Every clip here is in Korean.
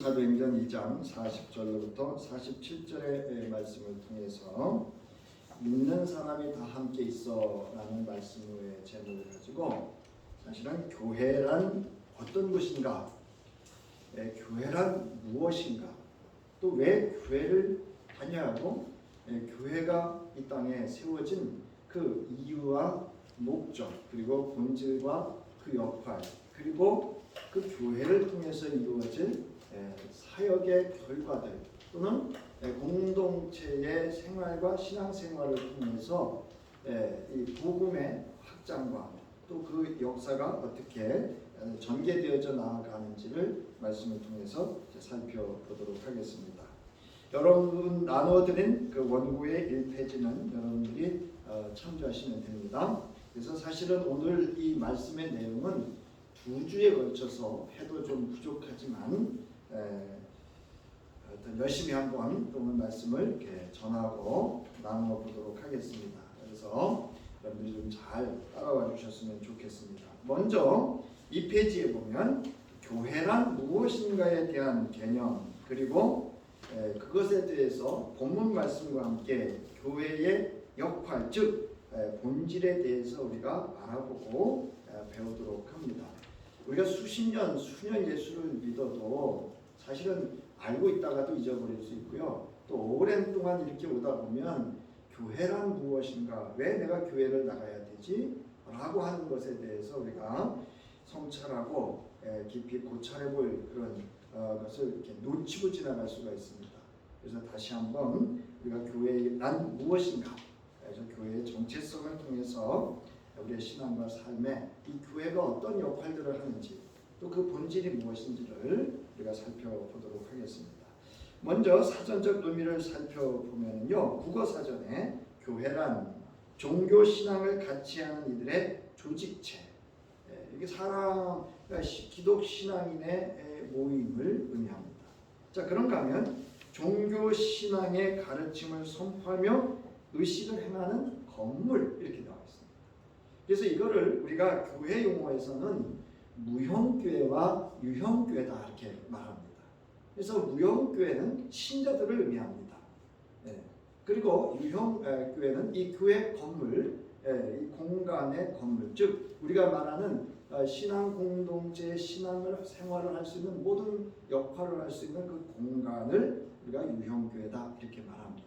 사도행전 2장 40절로부터 47절의 말씀을 통해서 믿는 사람이 다 함께 있어 라는 말씀의 제목을 가지고 사실은 교회란 어떤 것인가, 교회란 무엇인가, 또 왜 교회를 다녀야하고 교회가 이 땅에 세워진 그 이유와 목적, 그리고 본질과 그 역할, 그리고 그 교회를 통해서 이루어질 사역의 결과들 또는 공동체의 생활과 신앙생활을 통해서 이 복음의 확장과 또 그 역사가 어떻게 전개되어져 나아가는지를 말씀을 통해서 살펴보도록 하겠습니다. 여러분 나눠드린 그 원고의 1페이지는 여러분들이 참조하시면 됩니다. 그래서 사실은 오늘 이 말씀의 내용은 2주에 걸쳐서 해도 좀 부족하지만 열심히 한번 오늘 말씀을 이렇게 전하고 나누어 보도록 하겠습니다. 그래서 여러분들이 좀 잘 따라와 주셨으면 좋겠습니다. 먼저 이 페이지에 보면 교회란 무엇인가에 대한 개념, 그리고 그것에 대해서 본문 말씀과 함께 교회의 역할, 즉 본질에 대해서 우리가 알아보고 배우도록 합니다. 우리가 수십 년, 수년 예수를 믿어도 사실은 알고 있다가도 잊어버릴 수 있고요. 또 오랜 동안 이렇게 오다 보면 교회란 무엇인가, 왜 내가 교회를 나가야 되지? 라고 하는 것에 대해서 우리가 성찰하고 깊이 고찰해볼 그런 것을 이렇게 놓치고 지나갈 수가 있습니다. 그래서 다시 한번 우리가 교회란 무엇인가, 그래서 교회의 정체성을 통해서 우리의 신앙과 삶에 이 교회가 어떤 역할들을 하는지, 또 그 본질이 무엇인지를 우리가 살펴보도록 하겠습니다. 먼저 사전적 의미를 살펴보면요, 국어사전에 교회란 종교 신앙을 같이 하는 이들의 조직체, 이게 사람, 기독 신앙인의 모임을 의미합니다. 자, 그런가 하면 종교 신앙의 가르침을 선포하며 의식을 행하는 건물, 이렇게 나와 있습니다. 그래서 이거를 우리가 교회 용어에서는 무형교회와 유형교회다 이렇게 말합니다. 그래서 무형교회는 신자들을 의미합니다. 그리고 유형교회는 이 교회 건물, 이 공간의 건물, 즉 우리가 말하는 신앙 공동체의 신앙을 생활을 할 수 있는 모든 역할을 할 수 있는 그 공간을 우리가 유형교회다 이렇게 말합니다.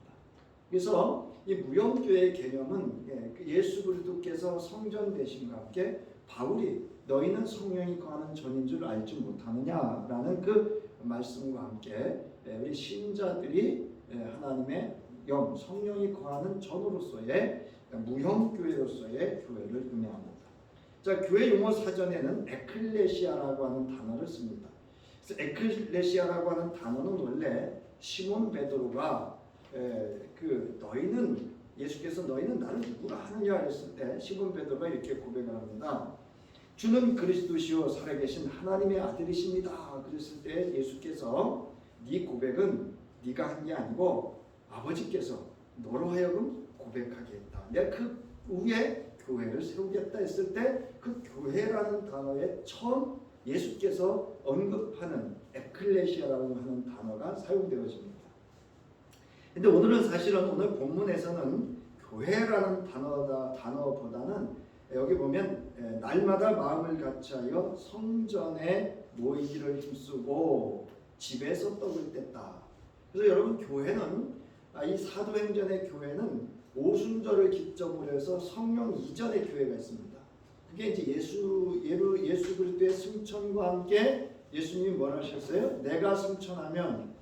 그래서 이 무형교회의 개념은 예수 그리스도께서 성전 되심과 함께 바울이 너희는 성령이 거하는 전인 줄 알지 못하느냐라는 그 말씀과 함께 우리 신자들이 하나님의 영, 성령이 거하는 전으로서의 무형교회로서의 교회를 의미합니다. 자, 교회 용어 사전에는 에클레시아라고 하는 단어를 씁니다. 그래서 에클레시아라고 하는 단어는 원래 시몬 베드로가 너희는, 예수께서 너희는 나를 누구라 하느냐 했을 때 시몬 베드로가 이렇게 고백을 합니다. 주는 그리스도시요 살아계신 하나님의 아들이십니다. 그랬을 때 예수께서 네 고백은 네가 한 게 아니고 아버지께서 너로 하여금 고백하게 했다. 내가 그 위에 교회를 세우겠다 했을 때 그 교회라는 단어에 처음 예수께서 언급하는 에클레시아라고 하는 단어가 사용되어집니다. 근데 오늘은 사실은 오늘 본문에서는 교회라는 단어보다는 여기 보면 날마다 마음을 같이하여 성전에 모이기를 힘쓰고 집에서 떡을 뗐다. 그래서 여러분 교회는 이 사도행전의 교회는 오순절을 기점으로 해서 성령 이전의 교회가 있습니다. 그게 이제 예수 그리스도의 승천과 함께 예수님이 뭐라 하셨어요? 내가 승천하면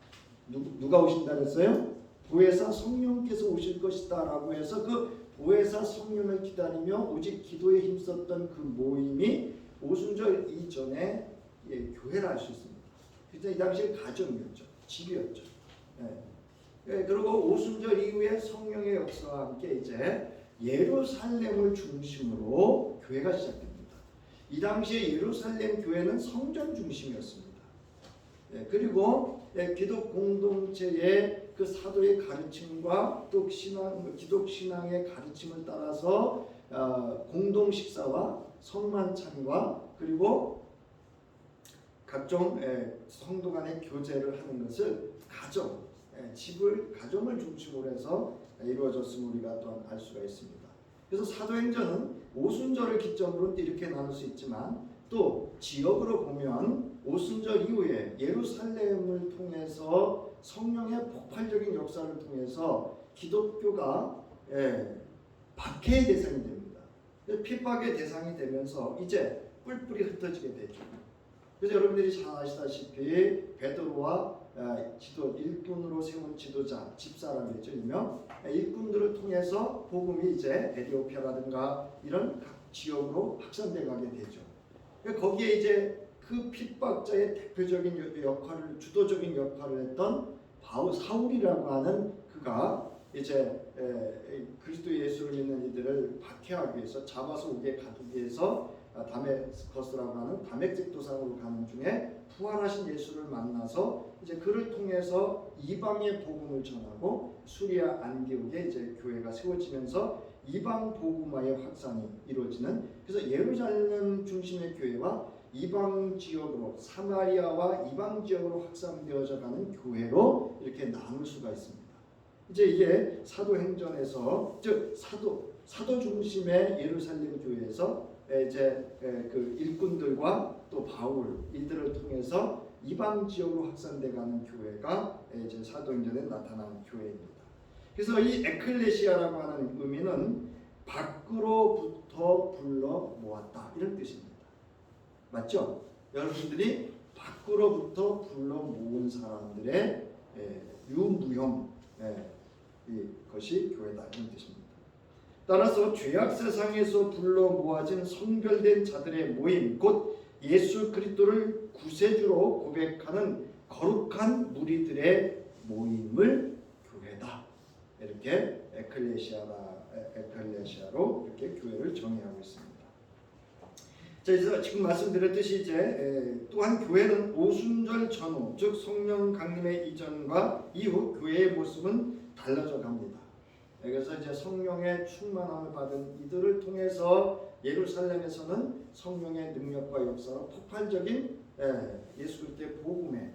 누가 오신다 그랬어요? 보혜사 성령께서 오실 것이다 라고 해서 그 보혜사 성령을 기다리며 오직 기도에 힘썼던 그 모임이 오순절 이전에 교회라 할 수 있습니다. 그래서 이 당시에 가정이었죠. 집이었죠. 그리고 오순절 이후에 성령의 역사와 함께 이제 예루살렘을 중심으로 교회가 시작됩니다. 이 당시에 예루살렘 교회는 성전 중심이었습니다. 그리고 기독 공동체의 그 사도의 가르침과 또 기독 신앙의 가르침을 따라서 공동 식사와 성만찬과 그리고 각종 성도 간의 교제를 하는 것을 가정을 중심으로 해서 이루어졌음을 우리가 또한 알 수가 있습니다. 그래서 사도행전은 오순절을 기점으로 이렇게 나눌 수 있지만 또 지역으로 보면 오순절 이후에 예루살렘을 통해서 성령의 폭발적인 역사를 통해서 기독교가 박해의 대상이 됩니다. 핍박의 대상이 되면서 이제 뿔뿔이 흩어지게 되죠. 그래서 여러분들이 잘 아시다시피 베드로와 일꾼으로 세운 지도자, 집사람이죠. 일명 일꾼들을 통해서 복음이 이제 에티오피아라든가 이런 각 지역으로 확산돼 가게 되죠. 거기에 이제 그 핍박자의 대표적인 역할을, 주도적인 역할을 했던 사울이라고 하는 그가 이제 그리스도 예수를 믿는 이들을 박해하기 위해서 잡아서 옥에 가두기 위해서 다메스커스라고 하는 다메섹 도상으로 가는 중에 부활하신 예수를 만나서 이제 그를 통해서 이방의 복음을 전하고 수리아 안디옥에 이제 교회가 세워지면서 이방 복음화의 확산이 이루어지는, 그래서 예루살렘 중심의 교회와 이방 지역으로 사마리아와 이방 지역으로 확산되어져 가는 교회로 이렇게 나눌 수가 있습니다. 이제 이게 사도행전에서 즉 사도 중심의 예루살렘 교회에서 이제 그 일꾼들과 또 바울 이들을 통해서 이방 지역으로 확산돼가는 교회가 이제 사도행전에 나타난 교회입니다. 그래서 이 에클레시아라고 하는 의미는 밖으로부터 불러 모았다 이런 뜻입니다. 맞죠? 여러분들이 밖으로부터 불러 모은 사람들의 유무형 이것이 교회다 이런 뜻입니다. 따라서 죄악 세상에서 불러 모아진 성별된 자들의 모임, 곧 예수 그리스도를 구세주로 고백하는 거룩한 무리들의 모임을 교회다. 이렇게 에클레시아로 이렇게 교회를 정의하고 있습니다. 자, 그래서 지금 말씀드렸듯이 이제 또한 교회는 오순절 전후, 즉 성령 강림의 이전과 이후 교회의 모습은 달라져 갑니다. 그래서 이제 성령의 충만함을 받은 이들을 통해서 예루살렘에서는 성령의 능력과 역사로 폭발적인 예수 그리스도의 복음의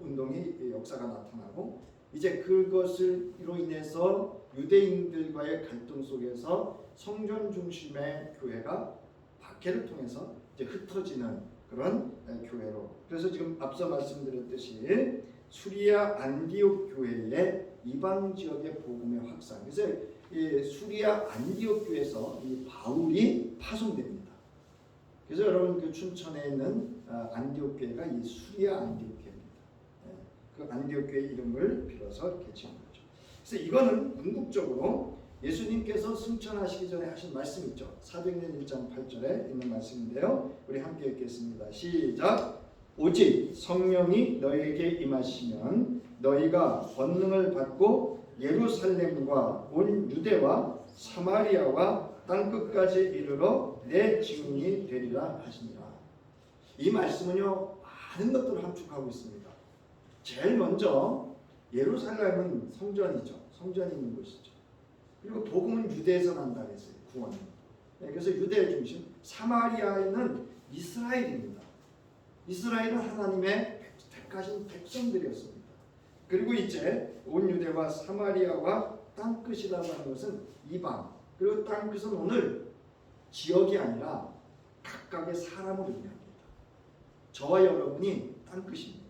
운동이 역사가 나타나고, 이제 그것으로 인해서 유대인들과의 갈등 속에서 성전 중심의 교회가 박해를 통해서 이제 흩어지는 그런 교회로, 그래서 지금 앞서 말씀드렸듯이 수리아 안디옥 교회의 이방 지역의 복음의 확산, 그래서 이 수리아 안디옥 교회에서 이 바울이 파송됩니다. 그래서 여러분 그 춘천에 있는 안디옥 교회가 이 수리아 안디옥 교회입니다. 그 안디옥 교회 이름을 빌어서 이렇게 지은 거죠. 그래서 이거는 궁극적으로 예수님께서 승천하시기 전에 하신 말씀 있죠. 사도행전 1장 8절에 있는 말씀인데요. 우리 함께 읽겠습니다. 시작. 오직 성령이 너희에게 임하시면 너희가 권능을 받고 예루살렘과 온 유대와 사마리아와 땅끝까지 이르러 내 증인이 되리라 하시니라. 이 말씀은요 많은 것들을 함축하고 있습니다. 제일 먼저 예루살렘은 성전이죠. 성전이 있는 곳이죠. 그리고 복음은 유대에서 난다 그랬어요. 구원은. 그래서 유대 중심. 사마리아에는 이스라엘입니다. 이스라엘은 하나님의 택하신 백성들이었습니다. 그리고 이제 온 유대와 사마리아와 땅끝이라고 하는 것은 이방. 그리고 땅끝은 오늘 지역이 아니라 각각의 사람을 의미합니다. 저와 여러분이 땅끝입니다.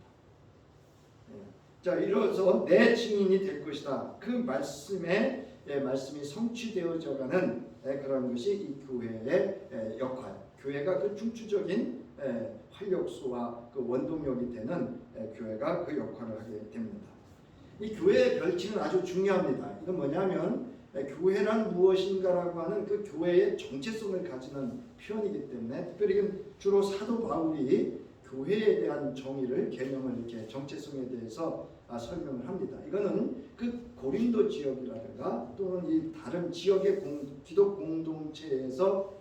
자, 이로써 내 증인이 될 것이다. 그 말씀이 성취되어져가는 그런 것이 이 교회의 역할. 교회가 그 중추적인 활력소와 그 원동력이 되는 교회가 그 역할을 하게 됩니다. 이 교회의 별칭은 아주 중요합니다. 이건 뭐냐면 교회란 무엇인가라고 하는 그 교회의 정체성을 가지는 표현이기 때문에, 특별히 주로 사도 바울이 교회에 대한 정의를, 개념을 이렇게 정체성에 대해서 설명을 합니다. 이거는 그 고린도 지역이라든가 또는 이 다른 지역의 기독 공동체에서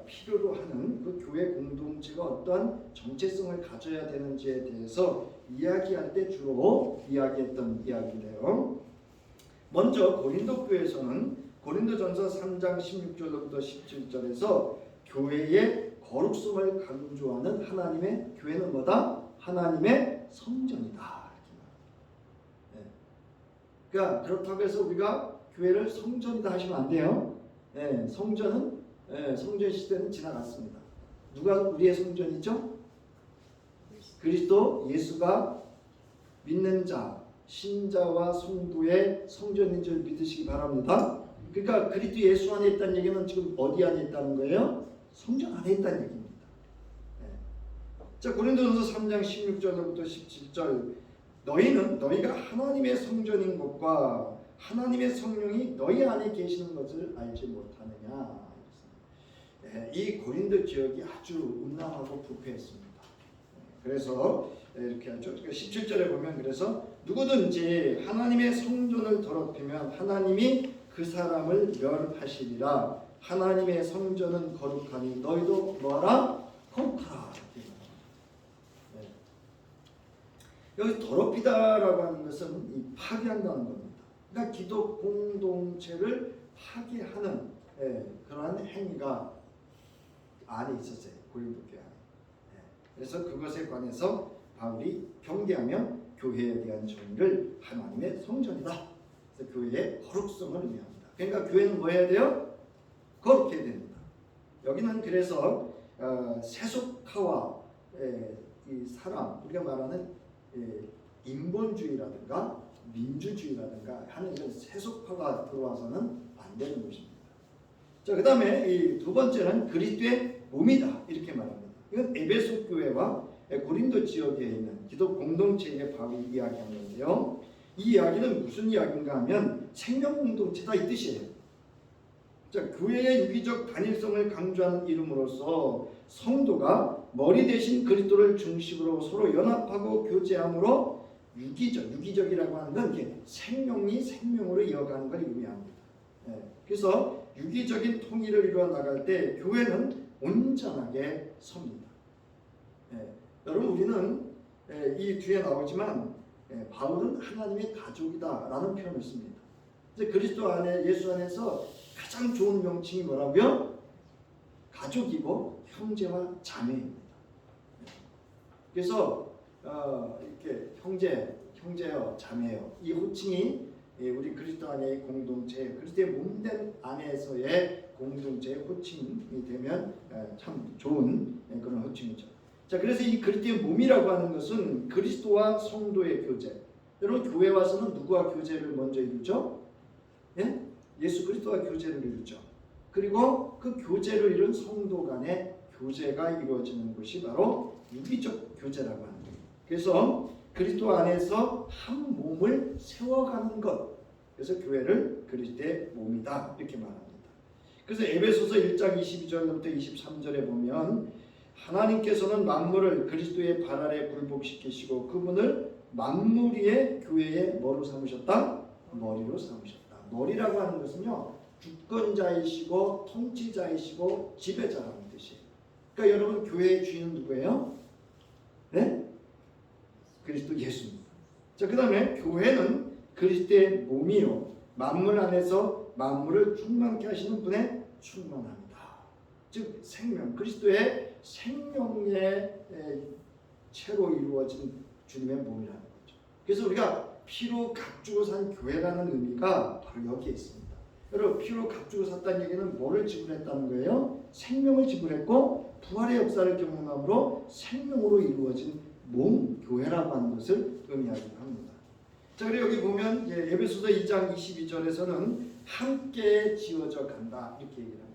필요로 하는 그 교회 공동체가 어떠한 정체성을 가져야 되는지에 대해서 이야기할 때 주로 이야기했던 이야기인데요. 먼저 고린도 교회에서는 고린도전서 3장 16절부터 17절에서 교회의 거룩성을 강조하는 하나님의 교회는 뭐다? 하나님의 성전이다. 이렇게 그러니까 그렇다고 해서 우리가 교회를 성전이다 하시면 안 돼요. 성전은 성전 시대는 지나갔습니다. 누가 우리의 성전이죠? 그리스도 예수가 믿는 자, 신자와 성도의 성전인 줄 믿으시기 바랍니다. 그러니까 그리스도 예수 안에 있다는 얘기는 지금 어디 안에 있다는 거예요? 성전 안에 있다는 얘기입니다. 자, 고린도전서 3장 16절부터 17절 너희가 하나님의 성전인 것과 하나님의 성령이 너희 안에 계시는 것을 알지 못하느냐. 이 고린도 지역이 아주 음란하고 부패했습니다. 그래서 이렇게 하죠. 17절에 보면 그래서 누구든지 하나님의 성전을 더럽히면 하나님이 그 사람을 멸하시리라. 하나님의 성전은 거룩하니 너희도 뭐하라? 거룩하라. 여기 더럽히다라고 하는 것은 이 파괴한다는 겁니다. 그러니까 기독 공동체를 파괴하는 그러한 행위가 안에 있었어요. 고린도 교회 안에. 그래서 그것에 관해서 바울이 경계하며 교회에 대한 정의를 하나님의 성전이다. 그래서 교회의 거룩성을 의미합니다. 그러니까 교회는 뭐 해야 돼요? 거룩해야 됩니다. 여기는 그래서 세속화와 이 사람 우리가 말하는 인본주의라든가 민주주의라든가 하는 이런 세속화가 들어와서는 안 되는 것입니다. 자, 그 다음에 이 두 번째는 그리스도의 몸이다 이렇게 말합니다. 이건 에베소 교회와 고린도 지역에 있는 기독 공동체의 바울이 이야기한 건데요. 이 이야기는 무슨 이야기인가 하면 생명 공동체다 이 뜻이에요. 자, 교회의 유기적 단일성을 강조하는 이름으로써 성도가 머리 대신 그리스도를 중심으로 서로 연합하고 교제함으로 유기적이라고 하는 건 이게 생명이 생명으로 이어가는 걸 의미합니다. 그래서 유기적인 통일을 이루어 나갈 때 교회는 온전하게 섭니다. 여러분 우리는 이 뒤에 나오지만 바울은 하나님의 가족이다라는 표현을 씁니다. 이제 그리스도 안에 예수 안에서 가장 좋은 명칭이 뭐라고요? 가족이고 형제와 자매입니다. 그래서 이렇게 형제여, 자매여 이 호칭이 우리 그리스도 안의 공동체, 그리스도의 몸된 안에서의 공동체의 호칭이 되면 참 좋은 그런 호칭이죠. 자, 그래서 이 그리스도의 몸이라고 하는 것은 그리스도와 성도의 교제. 여러분 교회 와서는 누구와 교제를 먼저 이루죠? 예수 그리스도와 교제를 이루죠. 그리고 그 교제를 이룬 성도 간의 교제가 이루어지는 것이 바로 유기적 교제라고 하는 거예요. 그래서 그리스도 안에서 한 몸을 세워가는 것. 그래서 교회를 그리스도의 몸이다 이렇게 말합니다. 그래서 에베소서 1장 22절부터 23절에 보면 하나님께서는 만물을 그리스도의 발 아래 굴복시키시고 그분을 만물 위에 교회의 뭐로 삼으셨다? 머리로 삼으셨다. 머리라고 하는 것은요 주권자이시고 통치자이시고 지배자라는 뜻이에요. 그러니까 여러분 교회의 주인은 누구예요? 네? 그리스도 예수입니다. 자, 그 다음에 교회는 그리스도의 몸이요 만물 안에서 만물을 충만케 하시는 분의 충만합니다. 즉 생명, 그리스도의 생명의 채로 이루어진 주님의 몸이라는 거죠. 그래서 우리가 피로 값주고 산 교회라는 의미가 바로 여기에 있습니다. 여러분 피로 값주고 샀다는 얘기는 뭐를 지불했다는 거예요? 생명을 지불했고 부활의 역사를 경험함으로 생명으로 이루어진 몸, 교회라고 하는 것을 의미하기도 합니다. 자, 그리고 여기 보면 에베소서 2장 22절에서는 함께 지어져 간다 이렇게 얘기를 합니다.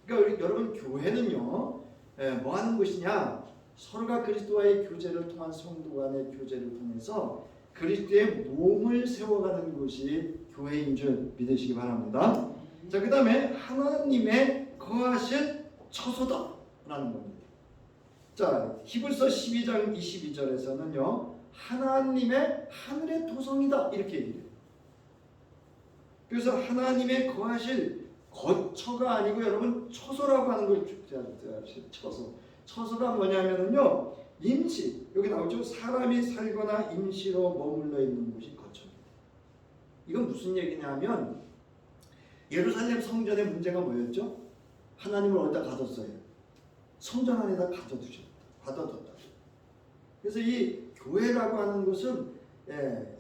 그러니까 여러분 교회는요 뭐 하는 것이냐? 서로가 그리스도와의 교제를 통한 성도 간의 교제를 통해서 그리스도의 몸을 세워가는 것이 교회인 줄 믿으시기 바랍니다. 자, 그 다음에 하나님의 거하실 처소다라는 겁니다. 자, 히브리서 12장 22절에서는요 하나님의 하늘의 토성이다 이렇게 얘기해요. 그래서 하나님의 거하실 거처가 아니고 여러분 처소라고 하는 걸 처소가 뭐냐면요 임시, 여기 나오죠. 사람이 살거나 임시로 머물러 있는 곳이 거처입니다. 이건 무슨 얘기냐면 예루살렘 성전의 문제가 뭐였죠? 하나님을 어디다 가뒀어요? 성전 안에다 가둬뒀다. 그래서 이 교회라고 하는 것은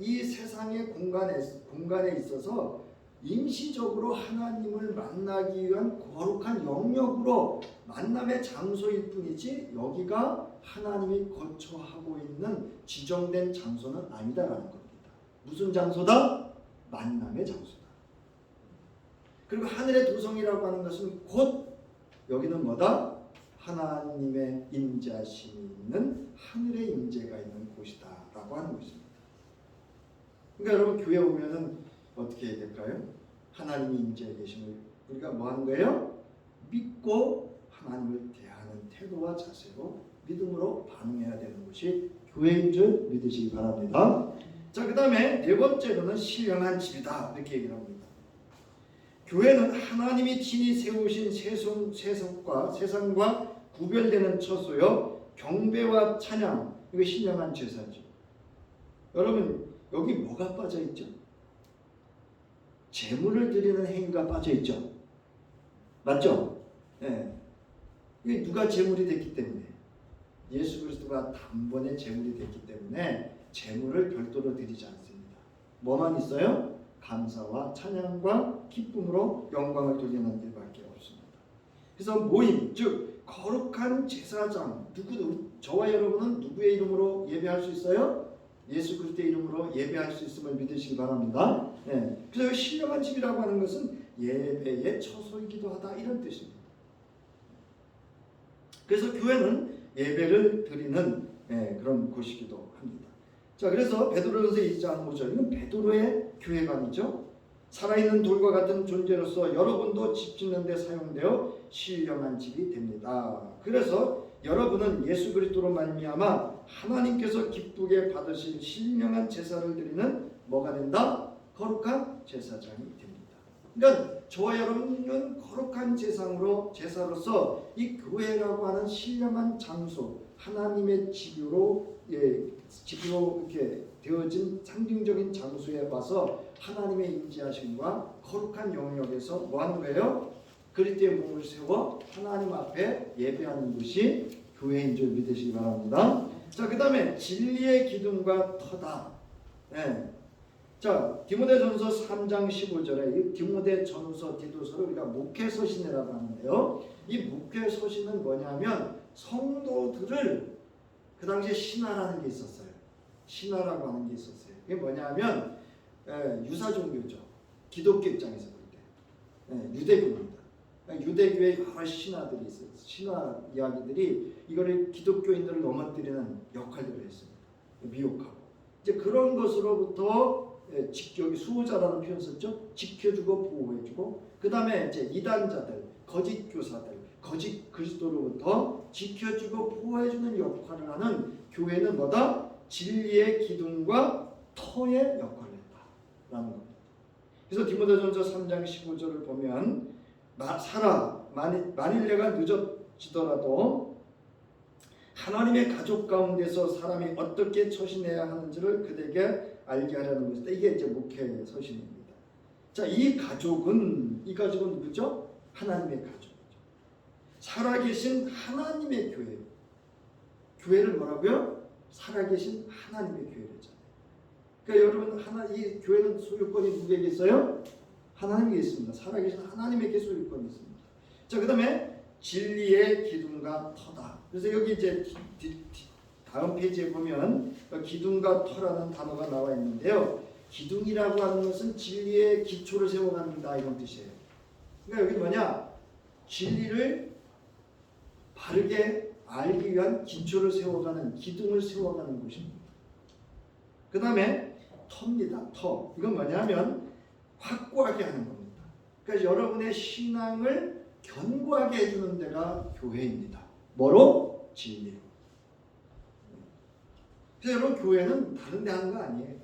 이 세상의 공간에 있어서 임시적으로 하나님을 만나기 위한 거룩한 영역으로 만남의 장소일 뿐이지 여기가 하나님이 거처하고 있는 지정된 장소는 아니다라는 겁니다. 무슨 장소다? 만남의 장소다. 그리고 하늘의 도성이라고 하는 것은 곧 여기는 뭐다? 하나님의 임재하심이 있는 하늘의 임재가 있는 곳이다 라고 하는 것입니다. 그러니까 여러분 교회 오면은 어떻게 해야 될까요? 하나님이 임재해 계심을 우리가 뭐 하는 거예요? 믿고 하나님을 대하는 태도와 자세로 믿음으로 반응해야 되는 것이 교회인 줄 믿으시기 바랍니다. 자, 그 다음에 네 번째로는 신령한 집이다 이렇게 얘기를 합니다. 교회는 하나님이 친히 세우신 세상과 구별되는 처소요 경배와 찬양, 이거 신령한 제사죠. 여러분 여기 뭐가 빠져있죠? 제물을 드리는 행위가 빠져있죠. 맞죠? 이게 누가 제물이 됐기 때문에, 예수 그리스도가 단번에 제물이 됐기 때문에 제물을 별도로 드리지 않습니다. 뭐만 있어요? 감사와 찬양과 기쁨으로 영광을 돌리는 일밖에 없습니다. 그래서 모임, 즉 거룩한 제사장, 저와 여러분은 누구의 이름으로 예배할 수 있어요? 예수 그리스도의 이름으로 예배할 수 있음을 믿으시기 바랍니다. 그래서 신령한 집이라고 하는 것은 예배의 처소이기도 하다 이런 뜻입니다. 그래서 교회는 예배를 드리는 그런 곳이기도 합니다. 자, 그래서 베드로전서 2장 5절, 이건 베드로의 교회관이죠. 살아있는 돌과 같은 존재로서 여러분도 집 짓는 데 사용되어 신령한 집이 됩니다. 그래서 여러분은 예수 그리스도로 말미암아 하나님께서 기쁘게 받으실 신령한 제사를 드리는 뭐가 된다? 거룩한 제사장이 됩니다. 그러니까 저와 여러분은 거룩한 제사로서 이 교회라고 하는 신령한 장소, 하나님의 집으로 이렇게 되어진 상징적인 장소에 와서 하나님의 임재하심과 거룩한 영역에서 뭐 하는 거예요? 그리스도의 몸을 세워 하나님 앞에 예배하는 것이 교회인 줄 믿으시기 바랍니다. 자, 그 다음에 진리의 기둥과 터다. 자, 디모데전서 3장 15절에 이 디모데전서, 디도서를 우리가 목회서신이라고 하는데요. 이 목회서신은 뭐냐면 성도들을, 그 당시에 신화라는 게 있었어요. 신화라고 하는 게 있었어요. 이게 뭐냐면 유사종교죠. 기독교 입장에서 볼 때 유대교입니다. 유대교의 여러 신화들이 있어요. 신화 이야기들이 이거를 기독교인들을 넘어뜨리는 역할들을 했습니다. 미혹하고 이제 그런 것으로부터 여기 수호자라는 표현 썼죠. 지켜주고 보호해주고, 그 다음에 이제 이단자들, 거짓 교사들, 거짓 그리스도로부터 지켜주고 보호해주는 역할을 하는 교회는 뭐다? 진리의 기둥과 터의 역할을 했다라는 겁니다. 그래서 디모데전서 3장 15절을 보면 만일 내가 늦어지더라도 하나님의 가족 가운데서 사람이 어떻게 처신해야 하는지를 그대에게 알게 하려는 것이다. 이게 이제 목회 서신입니다. 자, 이 가족은 누구죠? 하나님의 가족이죠. 살아계신 하나님의 교회. 교회를 뭐라고요? 살아계신 하나님의 교회잖아요. 그러니까 여러분 이 교회는 소유권이 누구에게 있어요? 하나님께 있습니다. 살아계신 하나님에게 소유권이 있습니다. 자, 그 다음에 진리의 기둥과 터다. 그래서 여기 이제 다음 페이지에 보면 기둥과 터라는 단어가 나와 있는데요. 기둥이라고 하는 것은 진리의 기초를 세워간다 이런 뜻이에요. 그러니까 여기 뭐냐? 진리를 바르게 알기 위한 기초를 세워가는, 기둥을 세워가는 곳입니다. 그 다음에 터입니다. 터. 이건 뭐냐면 확고하게 하는 겁니다. 그러니까 여러분의 신앙을 견고하게 해주는 데가 교회입니다. 뭐로? 진리로. 그래서 여러분 교회는 다른 데 하는 거 아니에요.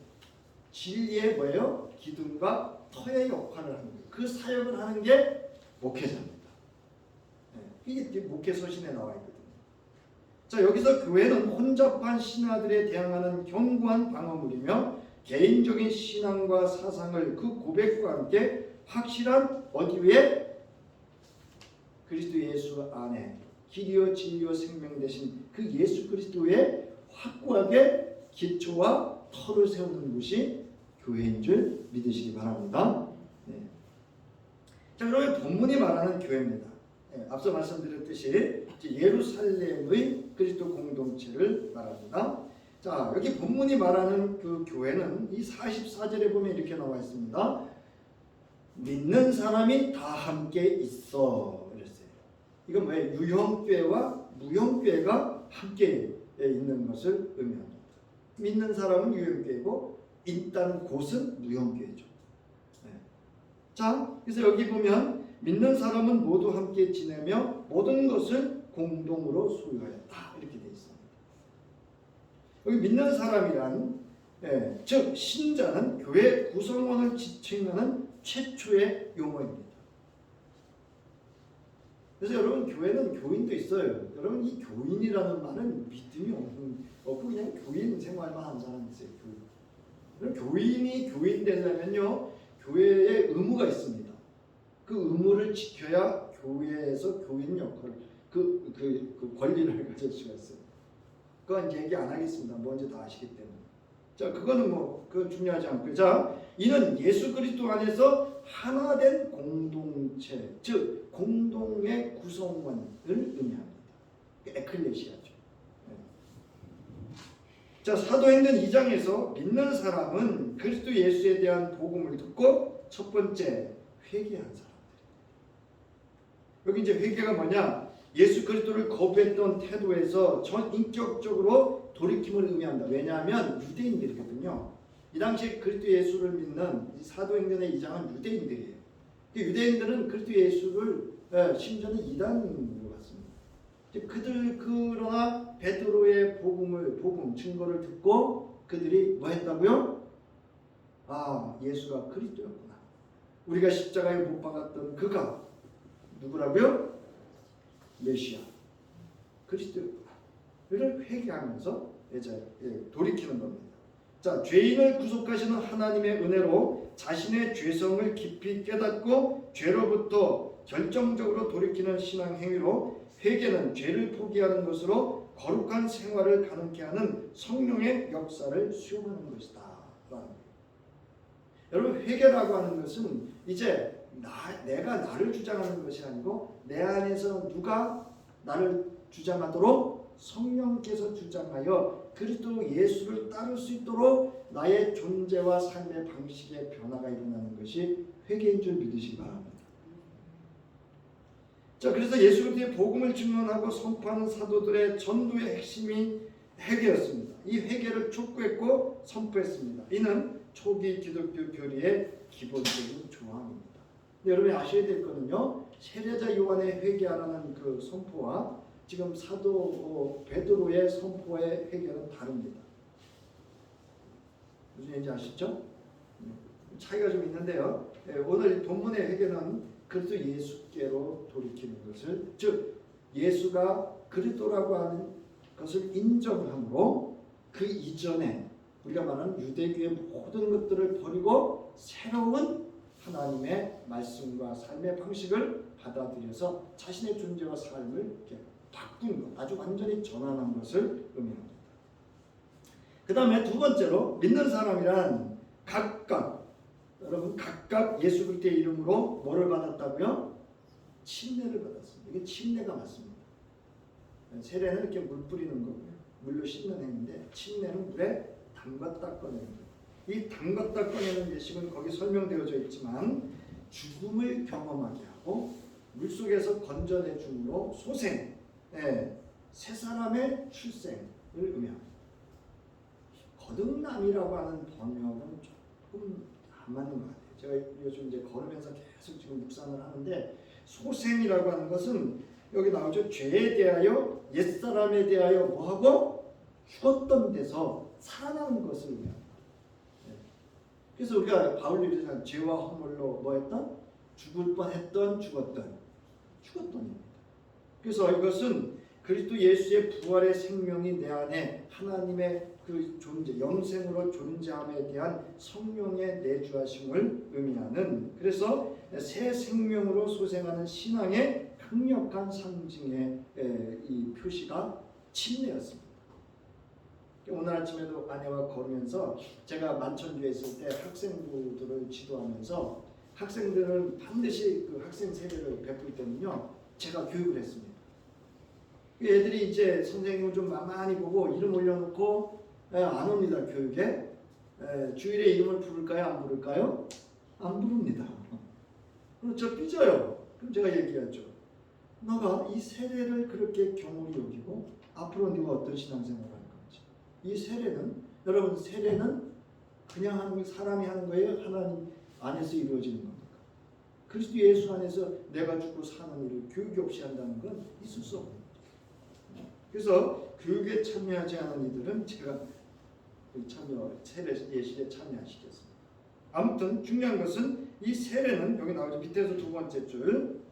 진리의 뭐예요? 기둥과 터의 역할을 하는 거예요. 그 사역을 하는 게 목회자입니다. 이게 목회 서신에 나와 있거든요. 자, 여기서 교회는 혼잡한 신하들에 대항하는 견고한 방어물이며 개인적인 신앙과 사상을 그 고백과 함께 확실한 어디 위에? 그리스도 예수 안에 길이요 진리요 생명 되신 그 예수 그리스도의 확고하게 기초와 터를 세우는 곳이 교회인 줄 믿으시기 바랍니다. 네. 자, 그러면 본문이 말하는 교회입니다. 네, 앞서 말씀드렸듯이 예루살렘의 그리스도 공동체를 말합니다. 자, 여기 본문이 말하는 그 교회는 이 44절에 보면 이렇게 나와 있습니다. 믿는 사람이 다 함께 있어 이랬어요. 이건 뭐예요? 유형교회와 무형교회가 함께 있는 것을 의미합니다. 믿는 사람은 유형교회고 있다는 곳은 무형교회죠. 네. 자, 그래서 여기 보면 믿는 사람은 모두 함께 지내며 모든 것을 공동으로 소유하였다 이렇게 되어 있습니다. 여기 믿는 사람이란 즉 신자는 교회 구성원을 지칭하는 최초의 용어입니다. 그래서 여러분 교회는 교인도 있어요. 여러분 이 교인이라는 말은 믿음이 없고 그냥 교인 생활만 하는 사람이 있어요. 교인이 교인 되려면요 교회에 의무가 있습니다. 그 의무를 지켜야 교회에서 교인 역할 그 권리를 가질 수가 있어요. 그건 이제 얘기 안 하겠습니다. 뭔지 다 아시기 때문에. 자, 그거는 그 중요하지 않고요. 자, 이는 예수 그리스도 안에서 하나된 공동체, 즉 공동의 구성원을 의미합니다. 에클레시아죠. 네. 자, 사도행전 2장에서 믿는 사람은 그리스도 예수에 대한 복음을 듣고 첫 번째 회개한 사람들. 여기 이제 회개가 뭐냐? 예수 그리스도를 거부했던 태도에서 전 인격적으로 돌이킴을 의미한다. 왜냐하면 유대인들이거든요. 이 당시에 그리스도 예수를 믿는 사도행전의 2장은 유대인들이에요. 유대인들은 그리스도 예수를 심지어는 이단으로 봤습니다. 그러나 베드로의 복음 증거를 듣고 그들이 뭐 했다고요? 아, 예수가 그리스도였구나. 우리가 십자가에 못 박았던 그가 누구라고요? 메시아 그리스도였구나. 그를 회개하면서 돌이키는 겁니다. 자, 죄인을 구속하시는 하나님의 은혜로 자신의 죄성을 깊이 깨닫고 죄로부터 결정적으로 돌이키는 신앙 행위로 회개는 죄를 포기하는 것으로 거룩한 생활을 가능케 하는 성령의 역사를 수용하는 것이다. 여러분 회개라고 하는 것은 이제 내가 나를 주장하는 것이 아니고 내 안에서 누가 나를 주장하도록 성령께서 주장하여 그리스도 예수를 따를 수 있도록 나의 존재와 삶의 방식의 변화가 일어나는 것이 회개인 줄 믿으시기 바랍니다. 자, 그래서 예수 그리스도의 복음을 증언하고 선포하는 사도들의 전도의 핵심이 회개였습니다. 이 회개를 촉구했고 선포했습니다. 이는 초기 기독교 교리의 기본적인 조항입니다. 여러분이 아셔야 될 거는요, 세례자 요한의 회개하라는 그 선포와 지금 사도 베드로의 선포의 회개는 다릅니다. 무슨 얘기인지 아시죠? 차이가 좀 있는데요. 오늘 본문의 회개는 그리스도 예수께로 돌이키는 것을, 즉 예수가 그리스도라고 하는 것을 인정함으로 그 이전에 우리가 말하는 유대교의 모든 것들을 버리고 새로운 하나님의 말씀과 삶의 방식을 받아들여서 자신의 존재와 삶을 이렇게 바꾼 것, 아주 완전히 전환한 것을 의미합니다. 그 다음에 두 번째로 믿는 사람이란 각각 예수 그리스도의 이름으로 뭐를 받았다고요? 침례를 받았습니다. 이게 침례가 맞습니다. 세례는 이렇게 물 뿌리는 거고요. 물로 씻는 행위인데 침례는 물에 담갔다 꺼내는 거예요. 이 담갔다 꺼내는 예식은 거기 설명되어져 있지만 죽음을 경험하게 하고 물속에서 건져내 줌으로 소생, 새 사람의 출생을 의미합니다. 거듭남이라고 하는 번역은 조금 안 맞는 것 같아요. 제가 요즘 이제 걸으면서 계속 지금 묵상을 하는데 소생이라고 하는 것은 여기 나오죠. 죄에 대하여 옛사람에 대하여 뭐하고 죽었던 데서 살아나는 것을 의미합니다. 그래서 우리가 바울이 그러잖아요. 죄와 허물로 뭐했던? 죽을 뻔했던 죽었던입니다. 그래서 이것은 그리스도 예수의 부활의 생명이 내 안에 하나님의 그 존재, 영생으로 존재함에 대한 성령의 내주하심을 의미하는, 그래서 새 생명으로 소생하는 신앙의 강력한 상징의 이 표시가 침례였습니다. 오늘 아침에도 아내와 걸으면서 제가 만천주에 있을 때 학생부들을 지도하면서 학생들은 반드시 그 학생 세례를 베풀 때는요 제가 교육을 했습니다. 애들이 이제 선생님을 좀 많이 보고 이름 올려놓고 안 옵니다. 교육에 주일에 이름을 부를까요? 안 부를까요? 안 부릅니다. 그럼 저 삐져요. 그럼 제가 얘기하죠. 너가 이 세례를 그렇게 경홀히 여기고 앞으로 네가 어떤 신앙생활을 할 건지. 이 세례는 여러분 세례는 그냥 하는 사람이 하는 거예요? 하나님 안에서 이루어지는 겁니까? 그리스도 예수 안에서 내가 죽고 사는 일을 교육이 없이 한다는 건 있을 수 없는 거죠. 그래서 교육에 참여하지 않은 이들은 제가 세례 예식에 참여하시겠습니다. 아무튼 중요한 것은 이 세례는 여기 나오죠. 밑에서 두 번째 줄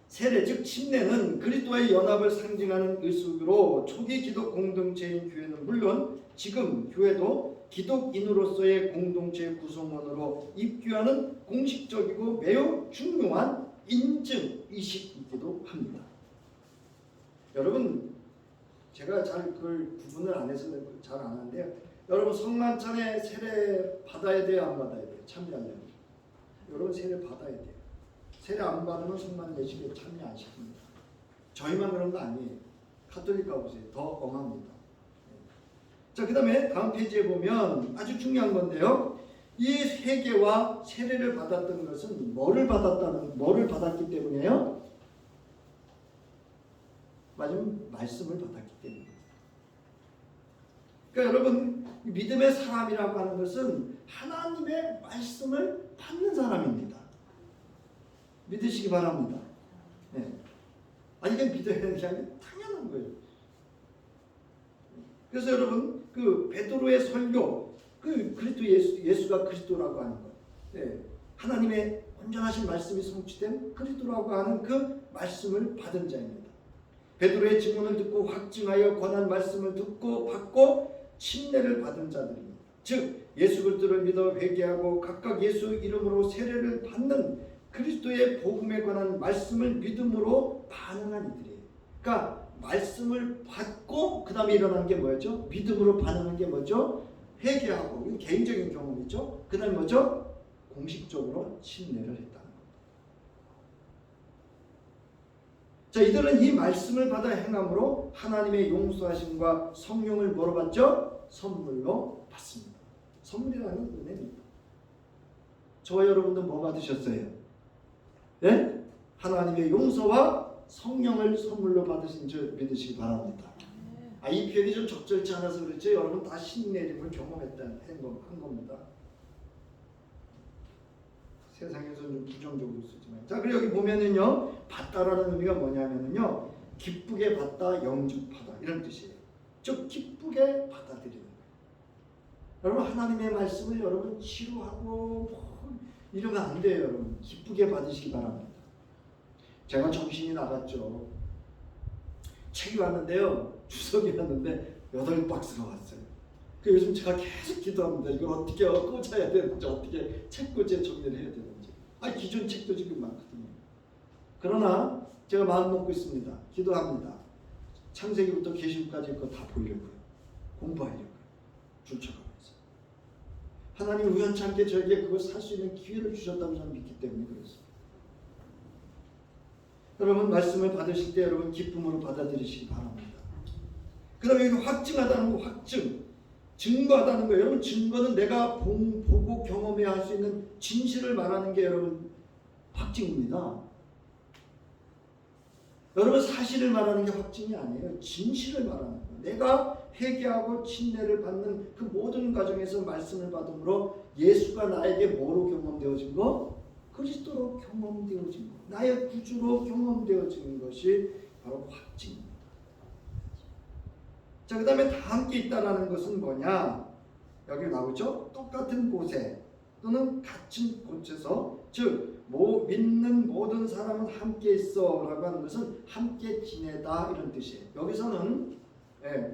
세례 즉 침례는 그리스도와의 연합을 상징하는 의식으로 초기 기독 공동체인 교회는 물론 지금 교회도 기독인으로서의 공동체 구성원으로 입교하는 공식적이고 매우 중요한 인증 의식이기도 합니다. 여러분 제가 잘 그걸 구분을 안 해서 잘 안 하는데요. 여러분 성만찬에 세례 받아야 돼요? 안 받아야 돼요? 참여하려면 여러분 세례 받아야 돼요. 세례 안 받으면 성만 예식에 참여 안 시킵니다. 저희만 그런 거 아니에요. 가톨릭 가보세요. 더 엄합니다. 자, 그 다음에 다음 페이지에 보면 아주 중요한 건데요. 이 회개와 세례를 받았던 것은 뭐를 받았기 때문에요? 맞으면 말씀을 받았기 때문에. 그러니까 여러분 믿음의 사람이라고 하는 것은 하나님의 말씀을 받는 사람입니다. 믿으시기 바랍니다. 네. 이게 믿어야 되는 게 아니라 당연한 거예요. 그래서 여러분 그 베드로의 설교, 그 그리스도 예수가 그리스도라고 하는 것, 네. 하나님의 온전하신 말씀이 성취된 그리스도라고 하는 그 말씀을 받은 자입니다. 베드로의 증언을 듣고 확증하여 권한 말씀을 듣고 받고 침례를 받은 자들입니다. 즉 예수 그리스도를 믿어 회개하고 각각 예수 이름으로 세례를 받는 그리스도의 복음에 관한 말씀을 믿음으로 반응한 이들이에요. 그러니까 말씀을 받고 그 다음에 일어난 게 뭐였죠? 믿음으로 반응한 게 뭐죠? 회개하고, 이건 개인적인 경험이죠. 그 다음에 뭐죠? 공식적으로 침례를 했다는 겁니다. 자, 이들은 이 말씀을 받아 행함으로 하나님의 용서하심과 성령을 뭐로 받죠? 선물로 받습니다. 선물이라는 은혜입니다. 저와 여러분도 뭐 받으셨어요? 네? 하나님의 용서와 성령을 선물로 받으신 줄 믿으시기 바랍니다. 이 표현이 좀 적절치 않아서 그렇죠. 여러분 다 신내림을 경험했다는 한 겁니다. 세상에서는 좀 부정적으로 쓰지만. 자, 그리고 여기 보면은요, 받다라는 의미가 뭐냐면은요, 기쁘게 받다, 영접하다 이런 뜻이에요. 즉 기쁘게 받아들이는 거예요. 여러분 하나님의 말씀을 여러분 지루하고 이러면 안 돼요. 여러분 기쁘게 받으시기 바랍니다. 제가 정신이 나갔죠. 책이 왔는데요. 주석이 왔는데 8박스가 왔어요. 그 요즘 제가 계속 기도합니다. 이걸 어떻게 꽂아야 되는지, 어떻게 책꽂이에 정리를 해야 되는지. 기존 책도 지금 많거든요. 그러나 제가 마음 먹고 있습니다. 기도합니다. 창세기부터 계시록까지 거 다 보려고요. 공부하려고요. 줄쳐가면서. 하나님 우연치 않게 저에게 그걸 살 수 있는 기회를 주셨다고 저는 믿기 때문에 그렇습니다. 여러분 말씀을 받으실 때 여러분 기쁨으로 받아들이시기 바랍니다. 그 다음에 여기 확증하다는 거, 확증. 증거하다는 거예요. 여러분 증거는 내가 보고 경험해야 할 수 있는 진실을 말하는 게 여러분 확증입니다. 여러분 사실을 말하는 게 확증이 아니에요. 진실을 말하는 거예요. 내가 회개하고 침례를 받는 그 모든 과정에서 말씀을 받음으로 예수가 나에게 뭐로 경험되어진 거? 그리스도로 경험되어진 것, 나의 구주로 경험되어진 것이 바로 확증입니다. 자, 그 다음에 다 함께 있다라는 것은 뭐냐? 여기 나오죠? 똑같은 곳에 또는 같은 곳에서, 즉 믿는 모든 사람은 함께 있어 라고 하는 것은 함께 지내다 이런 뜻이에요. 여기서는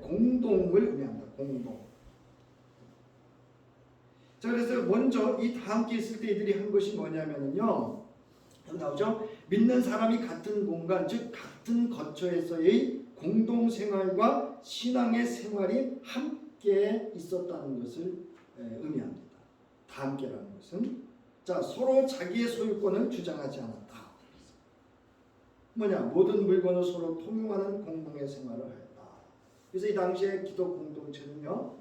공동을 의미합니다. 공동. 자, 그래서 먼저 이 다 함께 있을 때 이들이 한 것이 뭐냐면요, 여기 나오죠? 믿는 사람이 같은 공간, 즉 같은 거처에서의 공동생활과 신앙의 생활이 함께 있었다는 것을 의미합니다. 다 함께라는 것은 자, 서로 자기의 소유권을 주장하지 않았다. 뭐냐? 모든 물건을 서로 통용하는 공동의 생활을 하였다. 그래서 이 당시에 기독 공동체는요,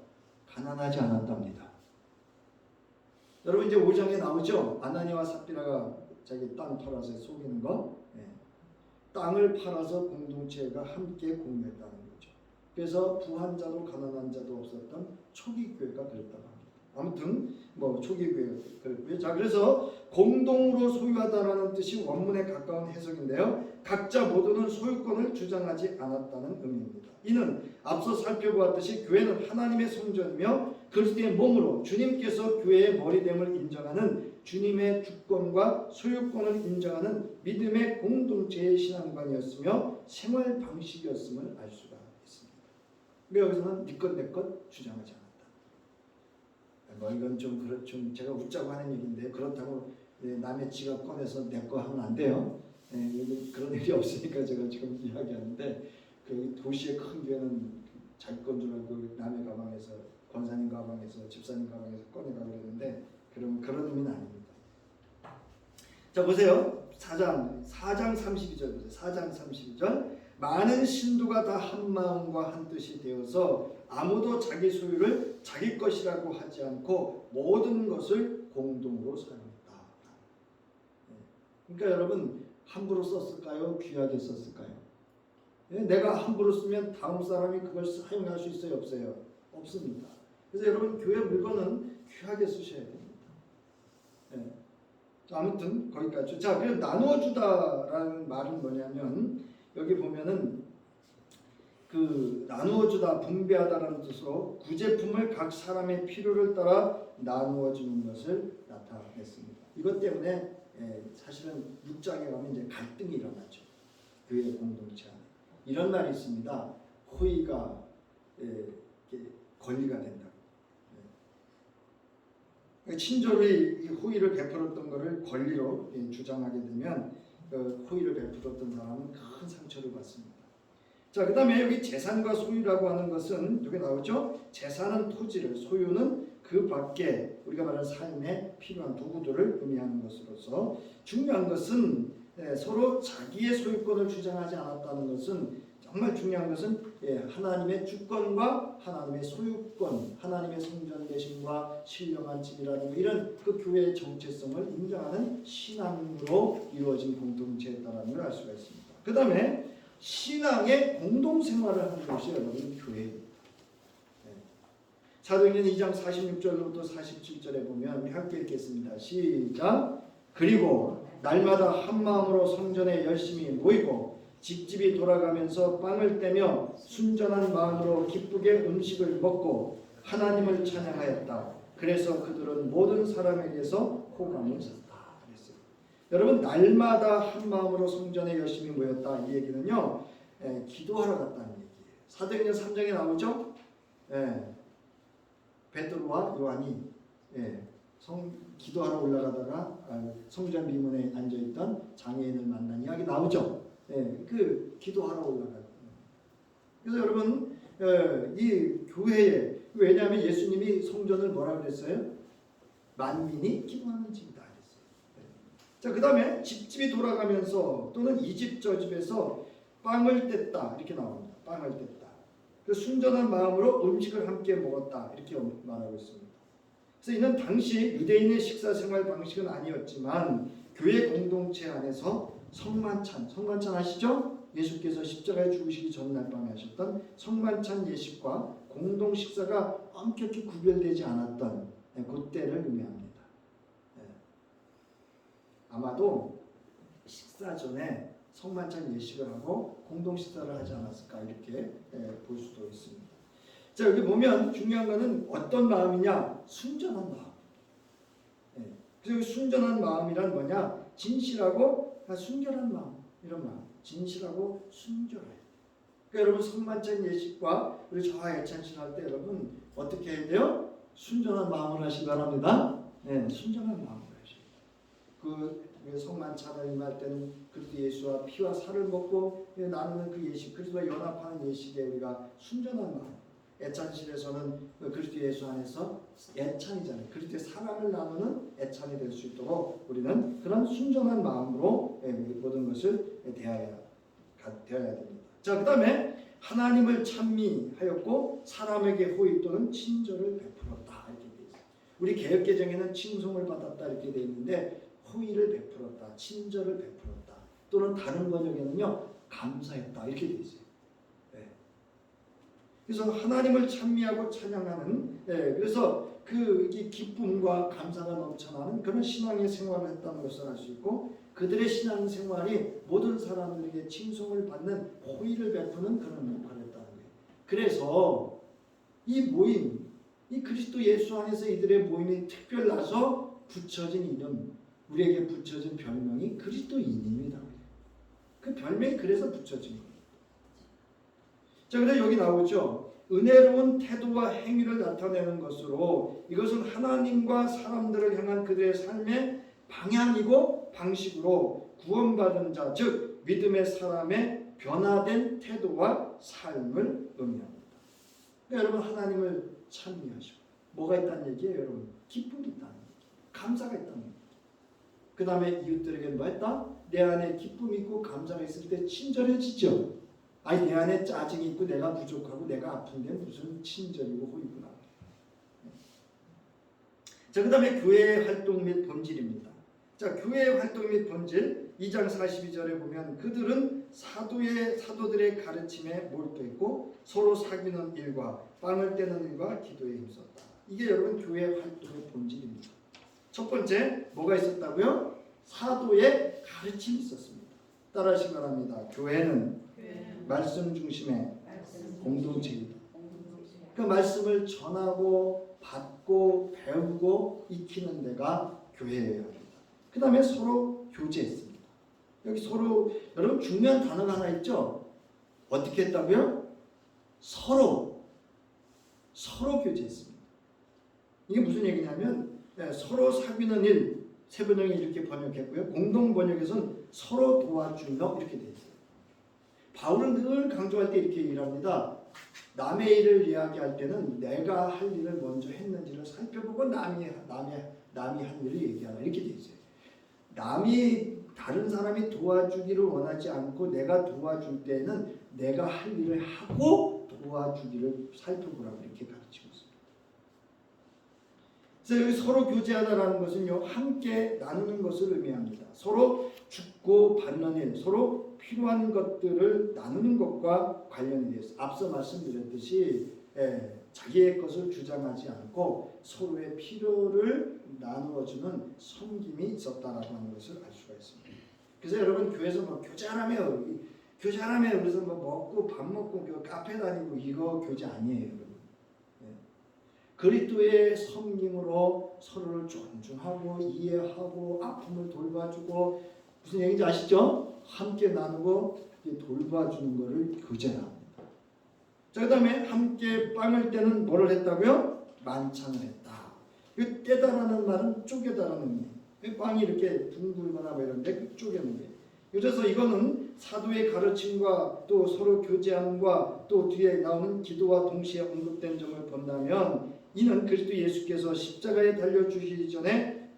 가난하지 않았답니다. 여러분 이제 5장에 나오죠? 아나니와 삽비라가 자기 땅 팔아서 속이는 거. 땅을 팔아서 공동체가 함께 공유했다는 거죠. 그래서 부한 자도 가난한 자도 없었던 초기 교회가 그랬다고 합니다. 아무튼 뭐 초기 교회가 그랬고요. 자, 그래서 공동으로 소유하다라는 뜻이 원문에 가까운 해석인데요. 각자 모두는 소유권을 주장하지 않았다는 의미입니다. 이는 앞서 살펴보았듯이 교회는 하나님의 성전이며 그리스도의 몸으로 주님께서 교회의 머리됨을 인정하는 주님의 주권과 소유권을 인정하는 믿음의 공동체의 신앙관이었으며 생활 방식이었음을 알 수가 있습니다. 여기서는 네 것 내 것 주장하지 않았다. 뭐 이건 좀 제가 웃자고 하는 얘기인데 그렇다고 남의 지갑 꺼내서 내 거 하면 안 돼요. 그런 일이 없으니까 제가 지금 이야기하는데 그 도시의 큰 교회는 자기 건 줄 알고 남의 가방에서 권사님 가방에서 집사님 가방에서 꺼내가고 그러는데 그런 의미는 아닙니다. 자 보세요. 4장 32절 보세요. 4장 32절 많은 신도가 다 한 마음과 한 뜻이 되어서 아무도 자기 소유를 자기 것이라고 하지 않고 모든 것을 공동으로 사용했다. 그러니까 여러분 함부로 썼을까요? 귀하게 썼을까요? 내가 함부로 쓰면 다음 사람이 그걸 사용할 수 있어요? 없어요? 없습니다. 그래서 여러분 교회 물건은 귀하게 쓰셔야 됩니다. 아무튼 거기까지. 자, 그래서 나누어 주다라는 말은 뭐냐면 여기 보면은 그 나누어 주다, 분배하다라는 뜻으로 구제품을 각 사람의 필요를 따라 나누어 주는 것을 나타냈습니다. 이것 때문에 사실은 6장에 가면 이제 갈등이 일어나죠. 교회 공동체 안에. 이런 말이 있습니다. 호의가 권리가 된다. 친족이 호의를 베풀었던 것을 권리로 주장하게 되면 호의를 베풀었던 사람은 큰 상처를 받습니다. 자, 그 다음에 여기 재산과 소유라고 하는 것은 여기 나오죠. 재산은 토지를, 소유는 그 밖에 우리가 말하는 삶에 필요한 도구들을 의미하는 것으로서 중요한 것은 서로 자기의 소유권을 주장하지 않았다는 것은 정말 중요한 것은 하나님의 주권과 하나님의 소유권, 하나님의 성전 대신과 신령한 집이라는 이런 그 교회의 정체성을 인정하는 신앙으로 이루어진 공동체였다는 걸 알 수가 있습니다. 그 다음에 신앙의 공동생활을 하는 것이 여러분 교회입니다. 사도행전 2장 46절로부터 47절에 보면 함께 읽겠습니다. 시작. 그리고 날마다 한 마음으로 성전에 열심히 모이고 집집이 돌아가면서 빵을 떼며 순전한 마음으로 기쁘게 음식을 먹고 하나님을 찬양하였다. 그래서 그들은 모든 사람에게서 호감을 샀다. 그랬어요. 여러분 날마다 한 마음으로 성전에 열심히 모였다. 이 얘기는요. 기도하러 갔다는 얘기예요. 사도행전 3장에 나오죠. 베드로와 요한이 기도하러 올라가다가 성전 비문에 앉아있던 장애인을 만난 이야기 나오죠. 그 기도하러 올라가요. 그래서 여러분 이 교회에 왜냐하면 예수님이 성전을 뭐라 그랬어요? 만민이 기도하는 집이다 그랬어요. 자, 그 다음에 집집이 돌아가면서 또는 이 집 저 집에서 빵을 뗐다 이렇게 나옵니다. 빵을 뗐다. 그 순전한 마음으로 음식을 함께 먹었다 이렇게 말하고 있습니다. 그래서 이는 당시 유대인의 식사 생활 방식은 아니었지만 교회 공동체 안에서 성만찬 아시죠? 예수께서 십자가에 죽으시기 전날 밤에 하셨던 성만찬 예식과 공동 식사가 엄격히 구별되지 않았던 그때를 의미합니다. 아마도 식사 전에 성만찬 예식을 하고 공동 식사를 하지 않았을까 이렇게 볼 수도 있습니다. 자, 여기 보면 중요한 것은 어떤 마음이냐? 순전한 마음. 그래서 순전한 마음이란 뭐냐? 진실하고 순결한 마음, 이런 마음. 진실하고 순결해. 그러니까 여러분 성만찬 예식과 우리 저와 애찬신 할 때 여러분 어떻게 해야 돼요? 순전한 마음을 하시기 바랍니다. 순전한 마음을 하시고 그 성만찬을 임할 때는 그리스도 예수와 피와 살을 먹고 나누는 그 예식, 그리스도와 연합하는 예식에 우리가 순전한 마음. 애찬실에서는 그리스도 예수 안에서 애찬이잖아요. 그리스도의 사랑을 나누는 애찬이 될 수 있도록 우리는 그런 순전한 마음으로 모든 것을 대해야 됩니다. 자, 그 다음에 하나님을 찬미하였고 사람에게 호의 또는 친절을 베풀었다 이렇게 돼 있어요. 우리 개역개정에는 칭송을 받았다 이렇게 돼 있는데 호의를 베풀었다, 친절을 베풀었다, 또는 다른 번역에는요 감사했다 이렇게 돼 있어요. 그래서 하나님을 찬미하고 찬양하는, 그래서 그 기쁨과 감사가 넘쳐나는 그런 신앙의 생활을 했다는 것을 알 수 있고, 그들의 신앙 생활이 모든 사람들에게 칭송을 받는 호의를 베푸는 그런 역할을 했다는 거예요. 그래서 이 모임, 이 그리스도 예수 안에서 이들의 모임이 특별나서 붙여진 이름, 우리에게 붙여진 별명이 그리스도인입니다. 그 별명이 그래서 붙여진 거예요. 자, 그래서 여기 나오죠. 은혜로운 태도와 행위를 나타내는 것으로 이것은 하나님과 사람들을 향한 그들의 삶의 방향이고 방식으로 구원받은 자, 즉 믿음의 사람의 변화된 태도와 삶을 의미합니다. 그러니까 여러분 하나님을 찬미하시고 뭐가 있다는 얘기예요, 여러분? 기쁨이 있다는 얘기, 감사가 있다는 얘기. 그 다음에 이웃들에게 뭐 했다? 내 안에 기쁨이 있고 감사가 있을 때 친절해지죠. 아니 내 안에 짜증이 있고 내가 부족하고 내가 아픈데 무슨 친절이고 호의구나. 자, 그 다음에 교회의 활동 및 본질입니다. 자, 교회의 활동 및 본질 2장 42절에 보면 그들은 사도들의 가르침에 몰두했고 서로 사귀는 일과 빵을 떼는 일과 기도에 힘썼다. 이게 여러분 교회의 활동의 본질입니다. 첫 번째 뭐가 있었다고요? 사도의 가르침이 있었습니다. 따라하시기 바랍니다. 교회는 말씀 중심의 공동체이다. 그 말씀을 전하고 받고 배우고 익히는 데가 교회여야 합니다. 그 다음에 서로 교제했습니다. 여기 서로 여러분 중요한 단어가 하나 있죠. 어떻게 했다고요? 서로 교제했습니다. 이게 무슨 얘기냐면 서로 사귀는 일, 세번역이 이렇게 번역했고요. 공동 번역에서는 서로 도와주며 이렇게 되어 있어요. 바울은 늘 강조할 때 이렇게 일합니다. 남의 일을 이야기할 때는 내가 할 일을 먼저 했는지를 살펴보고 남이 한 일을 얘기하라 이렇게 되어 있어요. 다른 사람이 도와주기를 원하지 않고 내가 도와줄 때는 내가 할 일을 하고 도와주기를 살펴보라고 이렇게 가르치고 있습니다. 그래서 여기 서로 교제하다라는 것은요 함께 나누는 것을 의미합니다. 서로 죽고 받는 일, 서로 필요한 것들을 나누는 것과 관련이 되어 있습니다. 앞서 말씀드렸듯이 자기의 것을 주장하지 않고 서로의 필요를 나누어주는 섬김이 있었다라고 하는 것을 알 수가 있습니다. 그래서 여러분 교회에서 뭐 교제하라며 그래서 뭐 먹고 밥 먹고 카페 다니고 이거 교제 아니에요, 여러분. 그리스도의 섬김으로 서로를 존중하고 이해하고 아픔을 돌봐주고 무슨 얘기인지 아시죠? 함께 나누고 돌봐주는 것을 교제라 합니다. 자, 그 다음에 함께 빵을 떼는 뭐를 했다고요? 만찬을 했다. 이 떼다라는 말은 쪼개다라는 의미. 빵이 이렇게 둥글거나 뭐 이런데 그 쪼개는 거예요. 그래서 이거는 사도의 가르침과 또 서로 교제함과 또 뒤에 나오는 기도와 동시에 언급된 점을 본다면 이는 그리스도 예수께서 십자가에 달려주시기 전에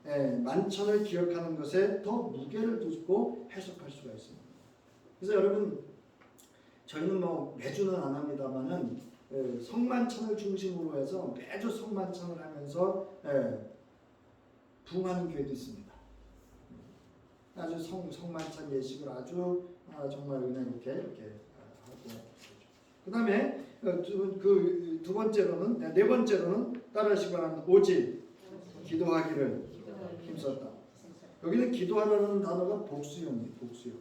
만찬을 기억하는 것에 더 무게를 두고 해석할 수가 있습니다. 그래서 여러분 저희는 뭐 매주는 안 합니다만은 성만찬을 중심으로 해서 매주 성만찬을 하면서 부흥하는 교회도 있습니다. 아주 성만찬 예식을 아주 정말 은혜롭게 이렇게 하고 그 다음에 두 번째로는 네 번째로는 따라하시기 바랍니다. 오직 기도하기를 힘썼다. 여기는 기도하라는 단어가 복수형이에요. 복수형.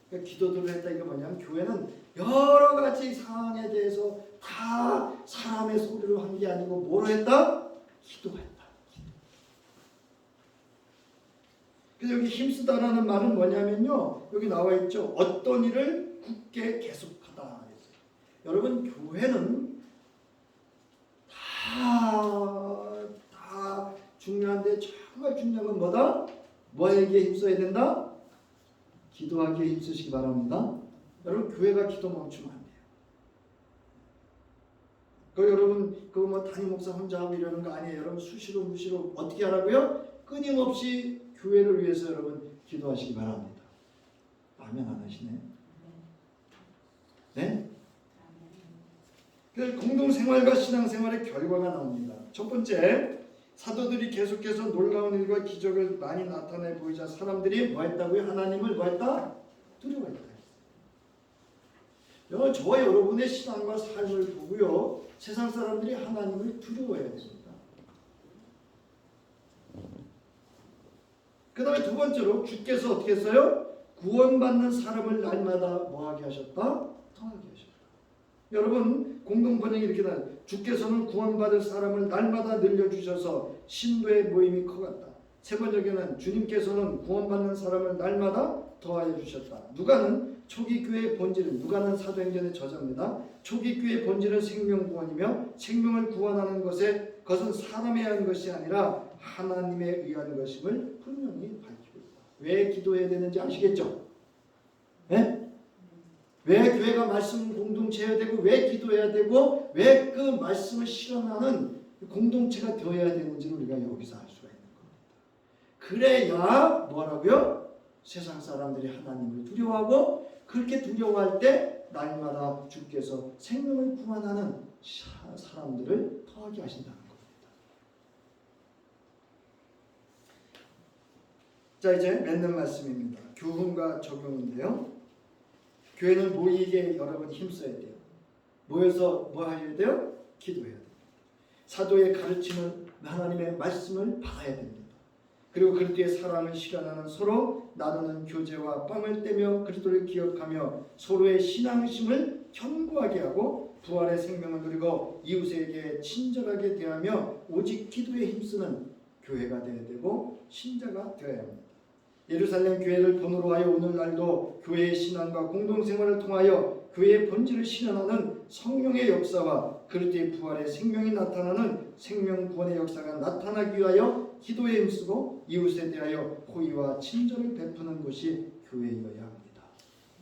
그러니까 기도들을 했다 이게 뭐냐면 교회는 여러 가지 상황에 대해서 다 사람의 소리로 한 게 아니고 뭐로 했다? 기도했다. 그래서 여기 힘쓰다라는 말은 뭐냐면요. 여기 나와 있죠. 어떤 일을 굳게 계속하다. 여러분 교회는 다 중요한데 정말 중요한 건 뭐다? 뭐에게 힘써야 된다? 기도하기에 힘쓰시기 바랍니다. 여러분 교회가 기도 멈추면 안 돼요. 여러분 뭐 담임 목사 혼자 하고 이러는 거 아니에요. 여러분 수시로 무시로 어떻게 하라고요? 끊임없이 교회를 위해서 여러분 기도하시기 바랍니다. 아멘 안 하시네. 네? 공동생활과 신앙생활의 결과가 나옵니다. 첫 번째, 사도들이 계속해서 놀라운 일과 기적을 많이 나타내 보이자 사람들이 뭐 했다고요? 하나님을 뭐 했다? 두려워했다. 저와 여러분의 신앙과 삶을 보고요, 세상 사람들이 하나님을 두려워해야 됩니다. 그 다음에 두 번째로 주께서 어떻게 했어요? 구원받는 사람을 날마다 뭐하게 하셨다? 더하게 하셨다. 여러분 공동번역이 이렇게 나와요. 주께서는 구원받을 사람을 날마다 늘려주셔서 신도의 모임이 커갔다. 세 번역에는 주님께서는 구원받는 사람을 날마다 더하여 주셨다. 누가는 초기 교회의 본질은, 누가는 사도행전의 저자입니다. 초기 교회의 본질은 생명구원이며 생명을 구원하는 것은 사람에 의한 것이 아니라 하나님에 의한 것임을 분명히 밝히고 있다. 왜 기도해야 되는지 아시겠죠? 네? 왜 교회가 말씀 공동체해야 되고 왜 기도해야 되고 왜 그 말씀을 실현하는 공동체가 되어야 되는지를 우리가 여기서 알 수가 있는 겁니다. 그래야 뭐라고요? 세상 사람들이 하나님을 두려워하고 그렇게 두려워할 때 날마다 주께서 생명을 구원하는 사람들을 더하게 하신다는 겁니다. 자, 이제 맺는 말씀입니다. 교훈과 적용인데요. 교회는 모이게 여러분 힘써야 돼요. 모여서 뭐 하셔야 돼요? 기도해야 돼요. 사도의 가르침은 하나님의 말씀을 받아야 됩니다. 그리고 그리스도의 사랑을 실현하는 서로 나누는 교제와 빵을 떼며 그리스도를 기억하며 서로의 신앙심을 견고하게 하고 부활의 생명을 누리고 이웃에게 친절하게 대하며 오직 기도에 힘쓰는 교회가 되어야 되고 신자가 되어야 합니다. 예루살렘 교회를 본으로 하여 오늘날도 교회의 신앙과 공동생활을 통하여 교회의 본질을 실현하는 성령의 역사와 그리스도의 부활의 생명이 나타나는 생명구원의 역사가 나타나기 위하여 기도에 힘쓰고 이웃에 대하여 호의와 친절을 베푸는 것이 교회여야 합니다.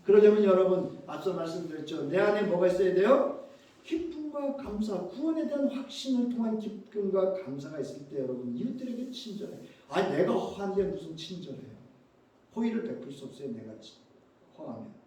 그러려면 여러분 앞서 말씀드렸죠. 내 안에 뭐가 있어야 돼요? 기쁨과 감사, 구원에 대한 확신을 통한 기쁨과 감사가 있을 때 여러분 이웃들에게 친절해. 내가 허한데 무슨 친절해요. 호의를 베풀 수 없어요. 내가 허하면.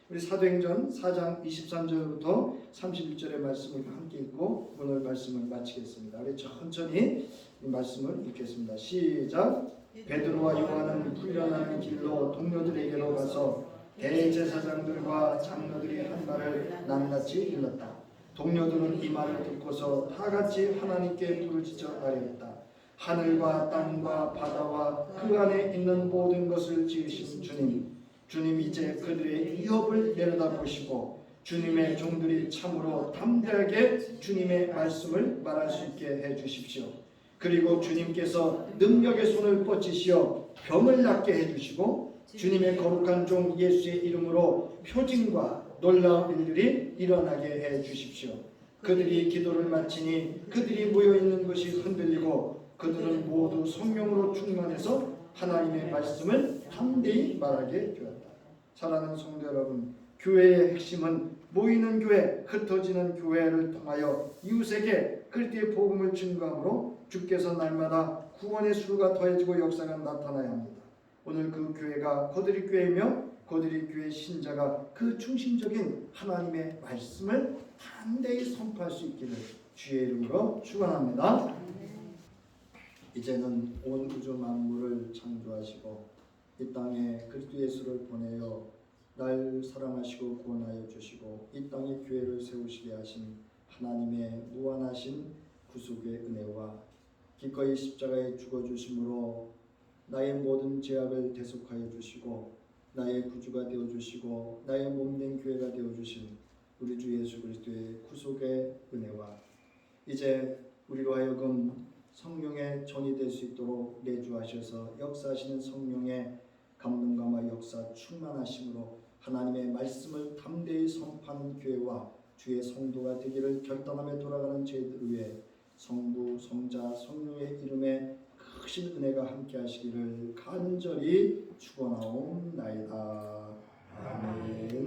우리 사도행전 4장 23절부터 31절의 말씀을 함께 읽고 오늘 말씀을 마치겠습니다. 우리 천천히 이 말씀을 읽겠습니다. 시작. 베드로와 요한은 훈련하는 길로 동료들에게로 가서 대제사장들과 장로들이 한 말을 낱낱이 일렀다. 동료들은 이 말을 듣고서 다 같이 하나님께 부르짖어 아뢰었다. 하늘과 땅과 바다와 그 안에 있는 모든 것을 지으신 주님 이제 그들의 위협을 내려다보시고 주님의 종들이 참으로 담대하게 주님의 말씀을 말할 수 있게 해주십시오. 그리고 주님께서 능력의 손을 뻗치시어 병을 낫게 해주시고 주님의 거룩한 종 예수의 이름으로 표징과 놀라운 일들이 일어나게 해주십시오. 그들이 기도를 마치니 그들이 모여있는 것이 흔들리고 그들은 모두 성령으로 충만해서 하나님의 말씀을 담대히 말하게 되었다. 사랑하는 성도 여러분, 교회의 핵심은 모이는 교회, 흩어지는 교회를 통하여 이웃에게 그리스도의 복음을 증거함으로 주께서 날마다 구원의 수가 더해지고 역사가 나타나야 합니다. 오늘 그 교회가 거드리 교회이며 거드리 교회 신자가 그 중심적인 하나님의 말씀을 담대히 선포할 수 있기를 주의 이름으로 축원합니다. 이제는 온 우주 만물을 창조하시고 이 땅에 그리스도 예수를 보내어 날 사랑하시고 구원하여 주시고 이 땅에 교회를 세우시게 하신 하나님의 무한하신 구속의 은혜와 기꺼이 십자가에 죽어주심으로 나의 모든 죄악을 대속하여 주시고 나의 구주가 되어주시고 나의 몸된 교회가 되어주신 우리 주 예수 그리스도의 구속의 은혜와 이제 우리로 하여금 성령의 전이 될 수 있도록 내주하셔서 역사하시는 성령의 감동감과 역사 충만하심으로 하나님의 말씀을 담대히 선포하는 교회와 주의 성도가 되기를 결단하며 돌아가는 저희들 위해 성부, 성자, 성령의 이름에 크신 은혜가 함께 하시기를 간절히 축원하옵나이다. 아멘.